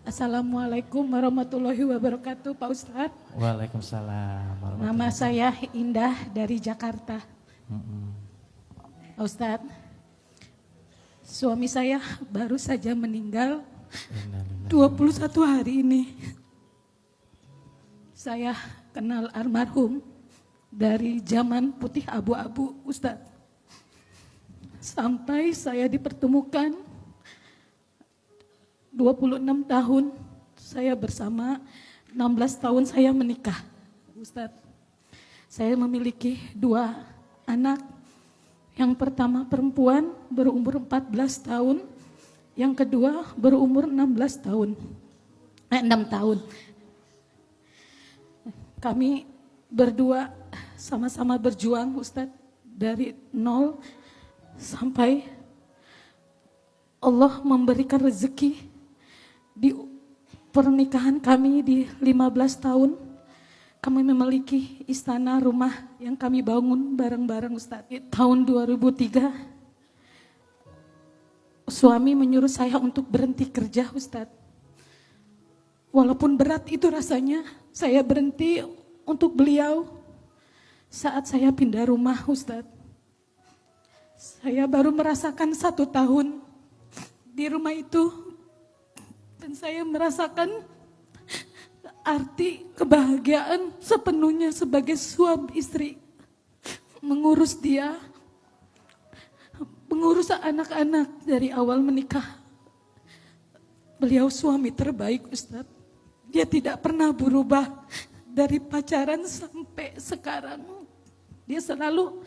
Assalamualaikum warahmatullahi wabarakatuh, Pak Ustadz. Waalaikumsalam warahmatullahi Nama saya Indah dari Jakarta. wabarakatuh. Pak Ustadz, suami saya baru saja meninggal 21 hari ini. Saya kenal almarhum dari zaman putih abu-abu, Ustadz. Sampai saya dipertemukan 26 tahun saya bersama, 16 tahun saya menikah, Ustadz. Saya memiliki 2 anak. Yang pertama perempuan berumur 14 tahun, yang kedua berumur 16 tahun. 6 tahun. Kami berdua sama-sama berjuang, Ustadz, dari nol sampai Allah memberikan rezeki di pernikahan kami di 15 tahun. Kami memiliki istana rumah yang kami bangun bareng-bareng, Ustadz. Di tahun 2003 suami menyuruh saya untuk berhenti kerja, Ustadz. Walaupun berat itu rasanya, saya berhenti untuk beliau. Saat saya pindah rumah, Ustadz, saya baru merasakan 1 tahun di rumah itu, dan saya merasakan arti kebahagiaan sepenuhnya sebagai suami istri. Mengurus dia, mengurus anak-anak dari awal menikah. Beliau suami terbaik, Ustadz. Dia tidak pernah berubah dari pacaran sampai sekarang. Dia selalu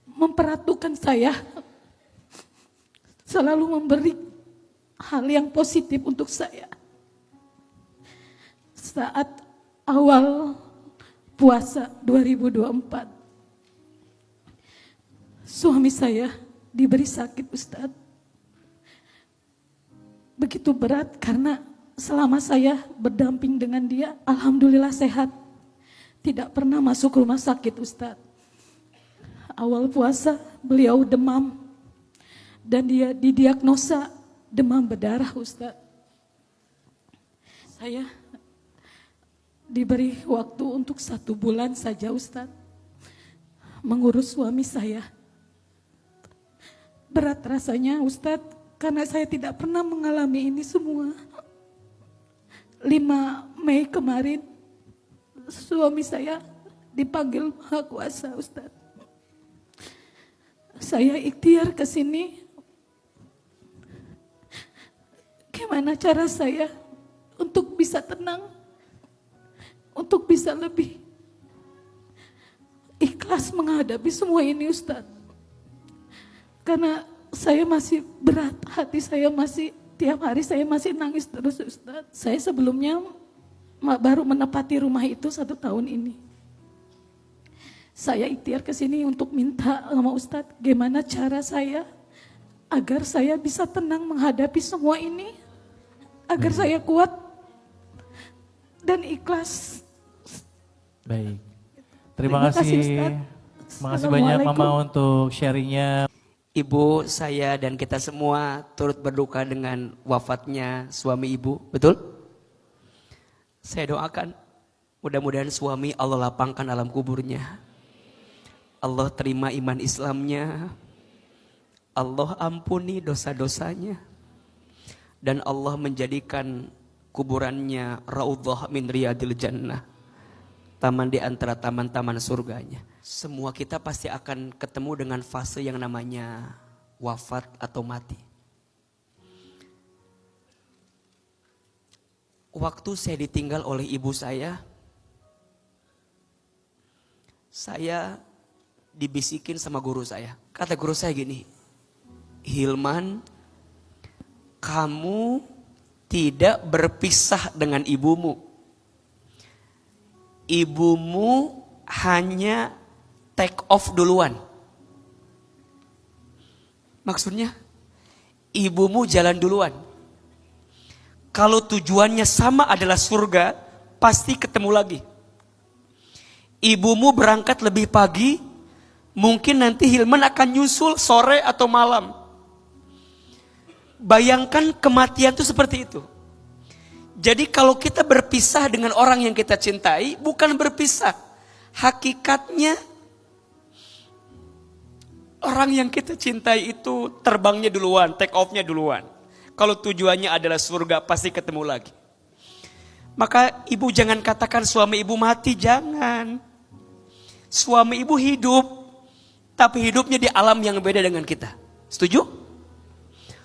memperhatikan saya, selalu memberi hal yang positif untuk saya. Saat awal puasa 2024, suami saya diberi sakit, Ustadz. Begitu berat karena selama saya berdamping dengan dia, alhamdulillah sehat. Tidak pernah masuk rumah sakit, Ustadz. Awal puasa beliau demam dan dia didiagnosa demam berdarah, Ustadz. Saya diberi waktu untuk 1 bulan saja, Ustadz, mengurus suami saya. Berat rasanya, Ustadz, karena saya tidak pernah mengalami ini semua. 5 Mei kemarin, suami saya dipanggil Maha Kuasa, Ustadz. Saya ikhtiar ke sini. Gimana cara saya untuk bisa tenang, untuk bisa lebih ikhlas menghadapi semua ini, Ustadz. Karena saya masih berat, hati saya masih, tiap hari saya masih nangis terus, Ustadz. Saya sebelumnya baru menepati rumah itu 1 tahun ini. Saya ikhtiar ke sini untuk minta sama Ustadz, gimana cara saya agar saya bisa tenang menghadapi semua ini, agar saya kuat dan ikhlas. Baik, terima kasih. Terima kasih banyak Mama untuk sharingnya. Ibu, saya dan kita semua turut berduka dengan wafatnya suami ibu, betul? Saya doakan mudah-mudahan suami Allah lapangkan alam kuburnya. Allah terima iman Islamnya. Allah ampuni dosa-dosanya. Dan Allah menjadikan kuburannya raudhah min riyadil jannah. Taman di antara taman-taman surganya. Semua kita pasti akan ketemu dengan fase yang namanya wafat atau mati. Waktu saya ditinggal oleh ibu saya dibisikin sama guru saya. Kata guru saya gini, Hilman, kamu tidak berpisah dengan ibumu. Ibumu hanya take off duluan. Maksudnya, ibumu jalan duluan. Kalau tujuannya sama adalah surga, pasti ketemu lagi. Ibumu berangkat lebih pagi, mungkin nanti Hilman akan nyusul sore atau malam. Bayangkan kematian itu seperti itu. Jadi kalau kita berpisah dengan orang yang kita cintai, bukan berpisah. Hakikatnya orang yang kita cintai itu terbangnya duluan, take off-nya duluan. Kalau tujuannya adalah surga, pasti ketemu lagi. Maka ibu jangan katakan suami ibu mati, jangan. Suami ibu hidup, tapi hidupnya di alam yang beda dengan kita. Setuju?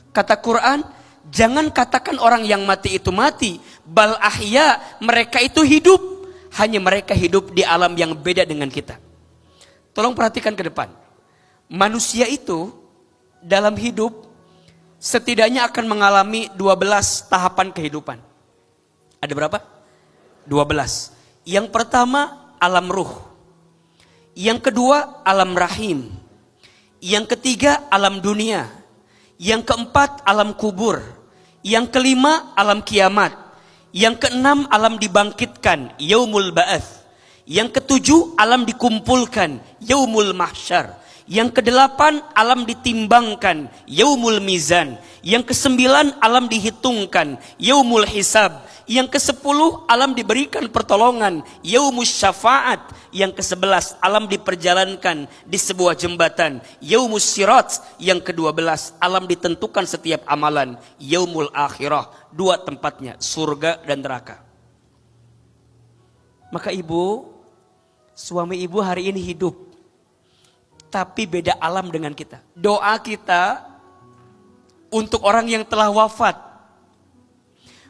Kata Quran, jangan katakan orang yang mati itu mati. Bal ahya, mereka itu hidup. Hanya mereka hidup di alam yang beda dengan kita. Tolong perhatikan ke depan. Manusia itu dalam hidup setidaknya akan mengalami 12 tahapan kehidupan. Ada berapa? 12. Yang pertama alam ruh. Yang kedua alam rahim. Yang ketiga alam dunia. Yang keempat alam kubur. Yang kelima alam kiamat. Yang keenam alam dibangkitkan, yaumul ba'ats. Yang ketujuh alam dikumpulkan, yaumul mahsyar. Yang kedelapan alam ditimbangkan, yaumul mizan. Yang kesembilan alam dihitungkan, yaumul hisab. Yang kesepuluh alam diberikan pertolongan, yaumus syafaat. Yang kesebelas alam diperjalankan di sebuah jembatan, yaumus sirat. Yang kedua-belas alam ditentukan setiap amalan, yaumul akhirah. Dua tempatnya, surga dan neraka. Maka ibu, suami ibu hari ini hidup, tapi beda alam dengan kita. Doa kita untuk orang yang telah wafat.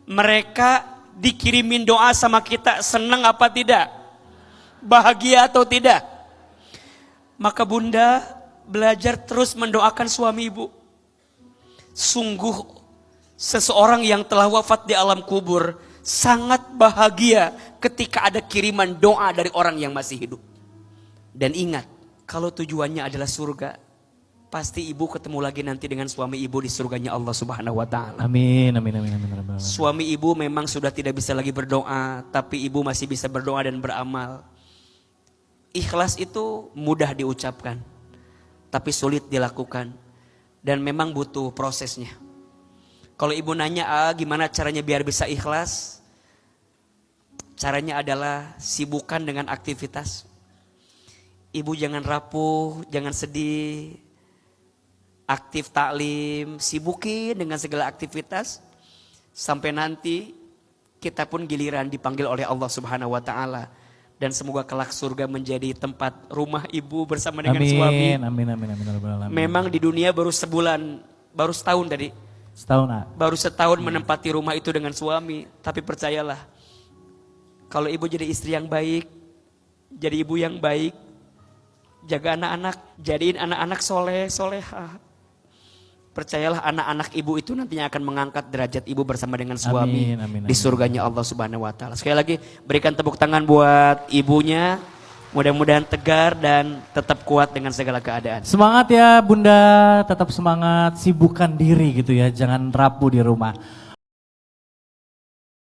Mereka dikirimin doa sama kita, senang apa tidak? Bahagia atau tidak? Maka bunda belajar terus mendoakan suami ibu. Sungguh seseorang yang telah wafat di alam kubur sangat bahagia ketika ada kiriman doa dari orang yang masih hidup. Dan ingat, kalau tujuannya adalah surga, pasti ibu ketemu lagi nanti dengan suami ibu di surganya Allah Subhanahu wa taala. Amin, amin, amin, amin. Suami ibu memang sudah tidak bisa lagi berdoa, tapi ibu masih bisa berdoa dan beramal. Ikhlas itu mudah diucapkan, tapi sulit dilakukan. Dan memang butuh prosesnya. Kalau ibu nanya, gimana caranya biar bisa ikhlas? Caranya adalah sibukkan dengan aktivitas. Ibu jangan rapuh, jangan sedih. Aktif taklim, sibukin dengan segala aktivitas. Sampai nanti kita pun giliran dipanggil oleh Allah Subhanahu wa taala. Dan semoga kelak surga menjadi tempat rumah ibu bersama dengan suami. Amin, amin, amin, amin. Memang di dunia baru sebulan, baru setahun tadi. Setahun, Baru setahun menempati rumah itu dengan suami. Tapi percayalah, kalau ibu jadi istri yang baik, jadi ibu yang baik, jaga anak-anak, jadiin anak-anak soleh, solehah. Percayalah anak-anak ibu itu nantinya akan mengangkat derajat ibu bersama dengan suami di surganya Allah Subhanahu wa taala. Sekali lagi berikan tepuk tangan buat ibunya. Mudah-mudahan tegar dan tetap kuat dengan segala keadaan. Semangat ya bunda, tetap semangat, sibukkan diri gitu ya, jangan rapuh di rumah.